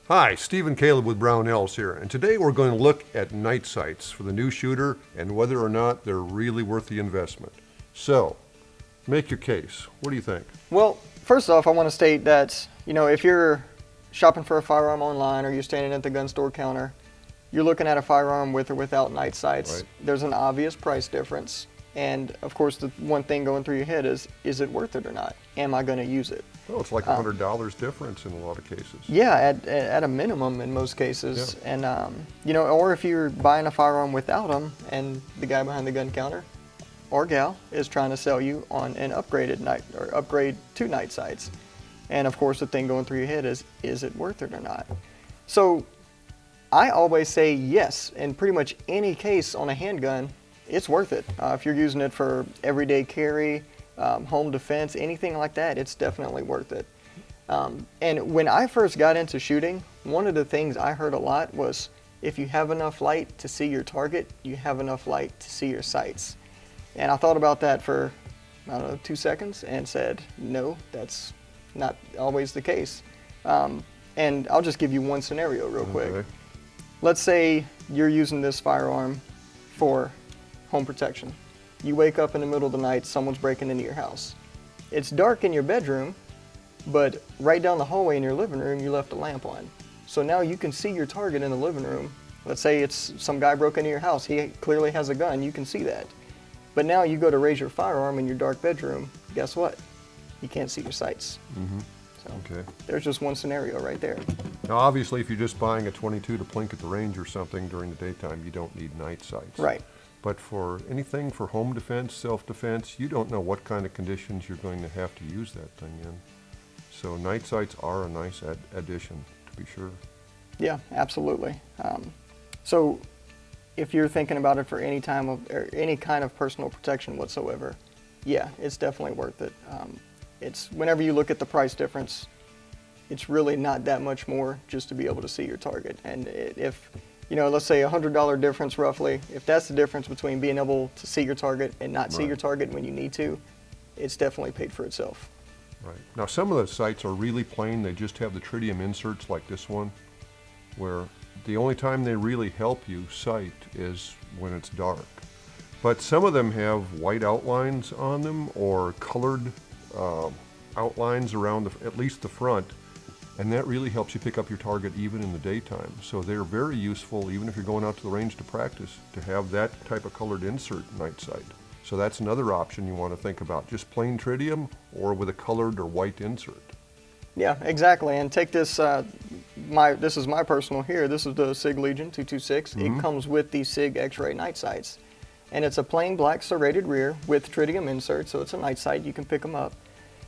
Hi, Steve and Caleb with Brownells here, and today we're going to look at night sights for the new shooter and whether or not they're really worth the investment. So, make your case. What do you think? Well, first off, I want to state that, if you're shopping for a firearm online or you're standing at the gun store counter, you're looking at a firearm with or without night sights. Right. There's an obvious price difference. And of course, the one thing going through your head is it worth it or not? Am I going to use it? Oh, it's like $100 difference in a lot of cases. Yeah, at a minimum in most cases. Yeah. And, or if you're buying a firearm without them and the guy behind the gun counter or gal is trying to sell you on an upgrade to night sights. And of course, the thing going through your head is it worth it or not? So I always say yes. In pretty much any case on a handgun, it's worth it. If you're using it for everyday carry, home defense, anything like that, it's definitely worth it. And when I first got into shooting, one of the things I heard a lot was, if you have enough light to see your target, you have enough light to see your sights. And I thought about that for, 2 seconds and said, no, that's not always the case. And I'll just give you one scenario real quick. Let's say you're using this firearm for home protection. You wake up in the middle of the night, someone's breaking into your house. It's dark in your bedroom, but right down the hallway in your living room, you left a lamp on. So now you can see your target in the living room. Let's say it's some guy broke into your house. He clearly has a gun. You can see that. But now you go to raise your firearm in your dark bedroom. Guess what? You can't see your sights. Mm-hmm. So okay. There's just one scenario right there. Now, obviously, if you're just buying a 22 to plink at the range or something during the daytime, you don't need night sights. Right. But for anything for home defense, self-defense, you don't know what kind of conditions you're going to have to use that thing in. So night sights are a nice addition, to be sure. Yeah, absolutely. So if you're thinking about it for any time of or any kind of personal protection whatsoever, yeah, it's definitely worth it. It's whenever you look at the price difference, it's really not that much more just to be able to see your target. And if let's say $100 difference roughly, if that's the difference between being able to see your target and not see your target when you need to, it's definitely paid for itself. Right. Now, some of the sights are really plain. They just have the tritium inserts like this one, where the only time they really help you sight is when it's dark. But some of them have white outlines on them or colored outlines around at least the front. And that really helps you pick up your target even in the daytime. So they're very useful, even if you're going out to the range to practice, to have that type of colored insert night sight. So that's another option you want to think about, just plain tritium or with a colored or white insert. Yeah, exactly. And take this, this is my personal here. This is the SIG Legion 226. Mm-hmm. It comes with the SIG X-ray night sights. And it's a plain black serrated rear with tritium insert, so it's a night sight. You can pick them up.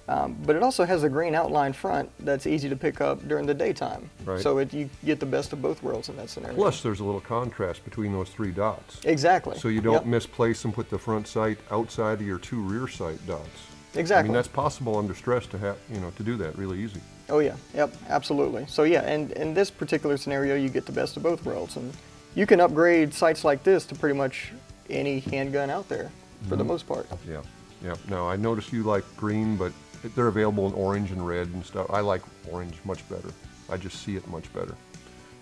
But it also has a green outline front that's easy to pick up during the daytime. Right. So you get the best of both worlds in that scenario. Plus, there's a little contrast between those three dots. Exactly. So you don't misplace and put the front sight outside of your two rear sight dots. Exactly. I mean, that's possible under stress to have, to do that really easy. Oh yeah, yep, absolutely. So yeah, and in this particular scenario, you get the best of both worlds. And you can upgrade sights like this to pretty much any handgun out there for the most part. Yeah, yeah. Now, I noticed you like green, but they're available in orange and red and stuff. I like orange much better. I just see it much better.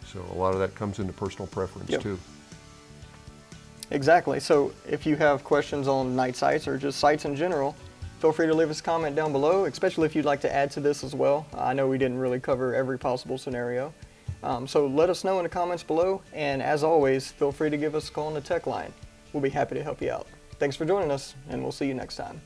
So a lot of that comes into personal preference too. Exactly. So if you have questions on night sights or just sights in general, feel free to leave us a comment down below, especially if you'd like to add to this as well. I know we didn't really cover every possible scenario. So let us know in the comments below. And as always, feel free to give us a call on the tech line. We'll be happy to help you out. Thanks for joining us, and we'll see you next time.